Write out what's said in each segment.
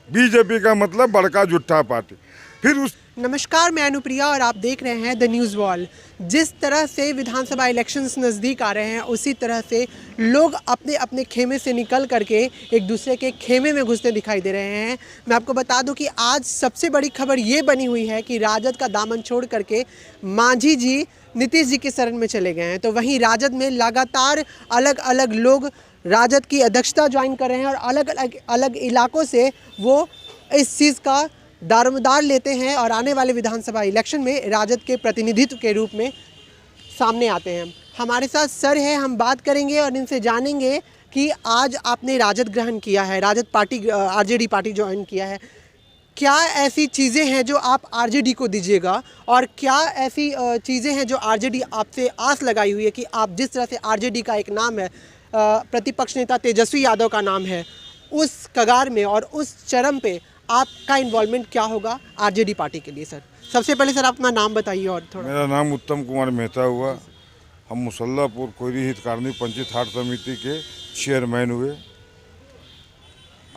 BJP का मतलब बड़का झूठा पार्टी। फिर उस नमस्कार, मैं अनुप्रिया और आप देख रहे हैं द न्यूज़ वॉल। जिस तरह से विधानसभा इलेक्शंस नज़दीक आ रहे हैं उसी तरह से लोग अपने अपने खेमे से निकल करके एक दूसरे के खेमे में घुसते दिखाई दे रहे हैं। मैं आपको बता दूं कि आज सबसे बड़ी खबर ये बनी हुई है कि राजद का दामन छोड़ करके मांझी जी नीतीश जी के शरण में चले गए हैं। तो वहीं राजद में लगातार अलग अलग लोग राजद की अध्यक्षता ज्वाइन कर रहे हैं और अलग अलग इलाकों से वो इस चीज़ का दारोमदार लेते हैं और आने वाले विधानसभा इलेक्शन में राजद के प्रतिनिधित्व के रूप में सामने आते हैं। हमारे साथ सर है, हम बात करेंगे और इनसे जानेंगे कि आज आपने राजद ग्रहण किया है, Rajad party RJD party join किया है, क्या ऐसी चीज़ें हैं जो आप आरजेडी को दीजिएगा और क्या ऐसी चीज़ें हैं जो आरजेडी आपसे आस लगाई हुई है कि आप जिस तरह से आरजेडी का एक नाम है, प्रतिपक्ष नेता तेजस्वी यादव का नाम है, उस कगार में और उस चरम पे आपका इन्वॉल्वमेंट क्या होगा आरजेडी पार्टी के लिए? सर सबसे पहले सर अपना नाम बताइए और थोड़ा। मेरा नाम उत्तम कुमार मेहता हुआ। हम मुसल्लापुर कोयरी हितकारनी पंचायत हाट समिति के चेयरमैन हुए।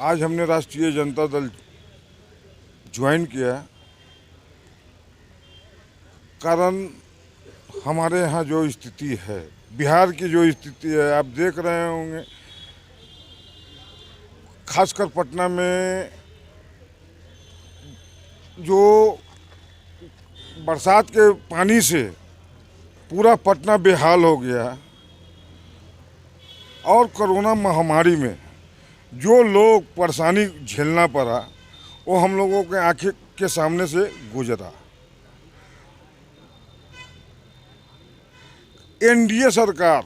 आज हमने राष्ट्रीय जनता दल ज्वाइन किया, कारण हमारे यहाँ जो स्थिति है, बिहार की जो स्थिति है आप देख रहे होंगे, खासकर पटना में जो बरसात के पानी से पूरा पटना बेहाल हो गया और कोरोना महामारी में जो लोग परेशानी झेलना पड़ा वो हम लोगों के आंखें के सामने से गुजरा। एनडीए सरकार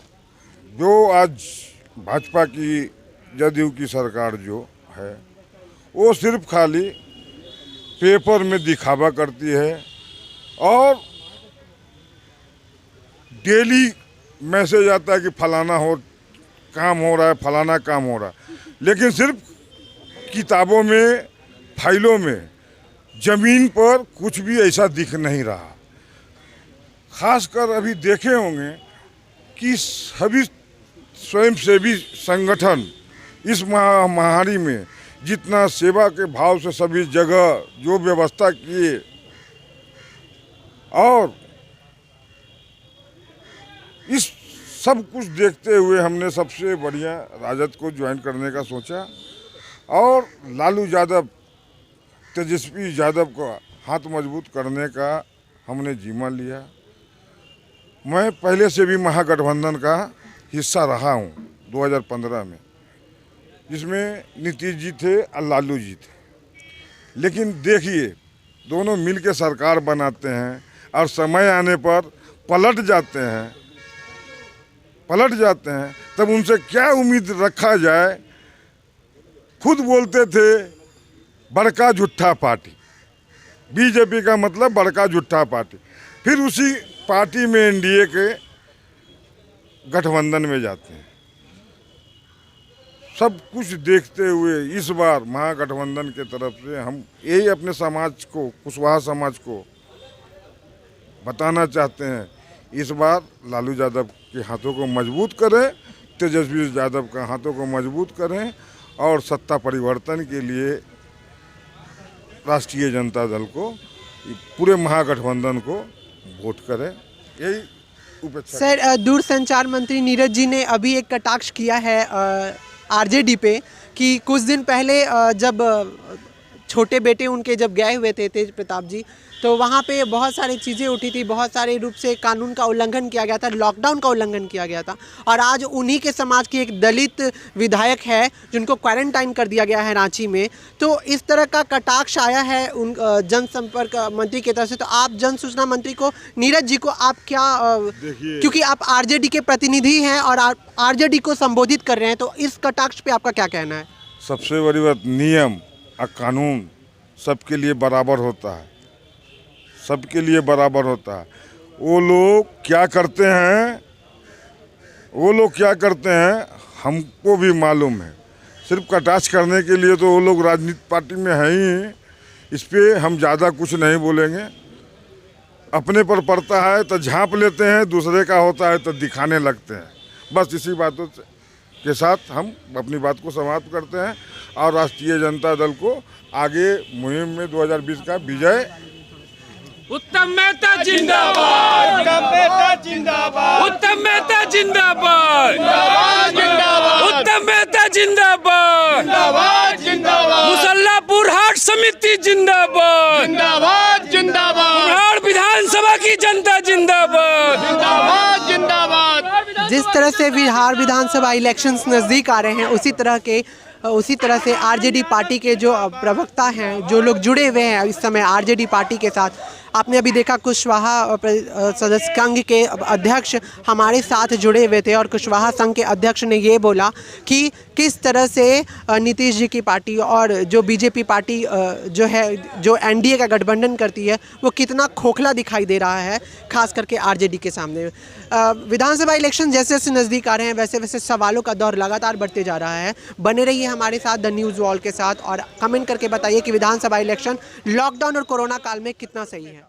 जो आज भाजपा की जदयू की सरकार जो है वो सिर्फ खाली पेपर में दिखावा करती है और डेली मैसेज आता है कि फलाना काम हो रहा है, फलाना काम हो रहा है, लेकिन सिर्फ किताबों में, फाइलों में, जमीन पर कुछ भी ऐसा दिख नहीं रहा। खासकर अभी देखे होंगे कि सभी स्वयंसेवी संगठन इस महामारी में जितना सेवा के भाव से सभी जगह जो व्यवस्था किए और इस सब कुछ देखते हुए हमने सबसे बढ़िया राजद को ज्वाइन करने का सोचा और लालू यादव, तेजस्वी यादव को हाथ मजबूत करने का हमने जिम्मा लिया। मैं पहले से भी महागठबंधन का हिस्सा रहा हूँ 2015 में, जिसमें नीतीश जी थे और लालू जी थे, लेकिन देखिए दोनों मिलकर सरकार बनाते हैं और समय आने पर पलट जाते हैं तब उनसे क्या उम्मीद रखा जाए। खुद बोलते थे बड़का झूठा पार्टी, बीजेपी का मतलब बड़का झूठा पार्टी। फिर उसी पार्टी में एनडीए के गठबंधन में जाते हैं। सब कुछ देखते हुए इस बार महागठबंधन के तरफ से हम यही अपने समाज को, कुशवाहा समाज को बताना चाहते हैं, इस बार लालू यादव के हाथों को मजबूत करें, तेजस्वी यादव के हाथों को मजबूत करें और सत्ता परिवर्तन के लिए राष्ट्रीय जनता दल को, पूरे महागठबंधन को वोट करें। यही उपेक्षा। सर दूरसंचार मंत्री नीरज जी ने अभी एक कटाक्ष किया है आरजेडी पे कि कुछ दिन पहले जब छोटे बेटे उनके जब गए हुए थे तेज प्रताप जी, तो वहाँ पे बहुत सारी चीज़ें उठी थी, बहुत सारे रूप से कानून का उल्लंघन किया गया था, लॉकडाउन का उल्लंघन किया गया था। और आज उन्हीं के समाज की एक दलित विधायक है जिनको क्वारंटाइन कर दिया गया है रांची में। तो इस तरह का कटाक्ष आया है उन जनसंपर्क मंत्री की तरफ से। तो आप जन सूचना मंत्री को, नीरज जी को आप क्या, क्योंकि आप आरजेडी के प्रतिनिधि हैं और आरजेडी को संबोधित कर रहे हैं, तो इस कटाक्ष पे आपका क्या कहना है? सबसे बड़ी बात, नियम और कानून सबके लिए बराबर होता है, सबके लिए बराबर होता है। वो लोग क्या करते हैं हमको भी मालूम है। सिर्फ कटाक्ष करने के लिए तो वो लोग राजनीति पार्टी में हैं ही। इस पे हम ज़्यादा कुछ नहीं बोलेंगे। अपने पर पड़ता है तो झांप लेते हैं, दूसरे का होता है तो दिखाने लगते हैं। बस इसी बातों से के साथ हम अपनी बात को समाप्त करते हैं और राष्ट्रीय जनता दल को आगे मुहिम में 2020 का विजय। उत्तम मेहता जिंदाबाद, उत्तम मेहता जिंदाबाद, उत्तम मेहता जिंदाबाद, उत्तम मेहता जिंदाबाद, मुसल्लापुर हाट समिति जिंदाबाद, जिंदाबाद जिंदाबाद, विधानसभा की जनता जिंदाबाद, जिंदाबाद जिंदाबाद। जिस तरह से बिहार विधानसभा इलेक्शंस नज़दीक आ रहे हैं उसी तरह से आरजेडी पार्टी के जो प्रवक्ता हैं, जो लोग जुड़े हुए हैं इस समय आरजेडी पार्टी के साथ, आपने अभी देखा कुशवाहा सदस्य संघ के अध्यक्ष हमारे साथ जुड़े हुए थे और कुशवाहा संघ के अध्यक्ष ने ये बोला कि किस तरह से नीतीश जी की पार्टी और जो बीजेपी पार्टी जो है, जो एनडीए का गठबंधन करती है, वो कितना खोखला दिखाई दे रहा है, खास करके आरजेडी के सामने। विधानसभा इलेक्शन जैसे जैसे नज़दीक आ रहे हैं वैसे वैसे सवालों का दौर लगातार बढ़ते जा रहा है। बने रहिए हमारे साथ द न्यूज़ वॉल के साथ और कमेंट करके बताइए कि विधानसभा इलेक्शन लॉकडाउन और कोरोना काल में कितना सही है।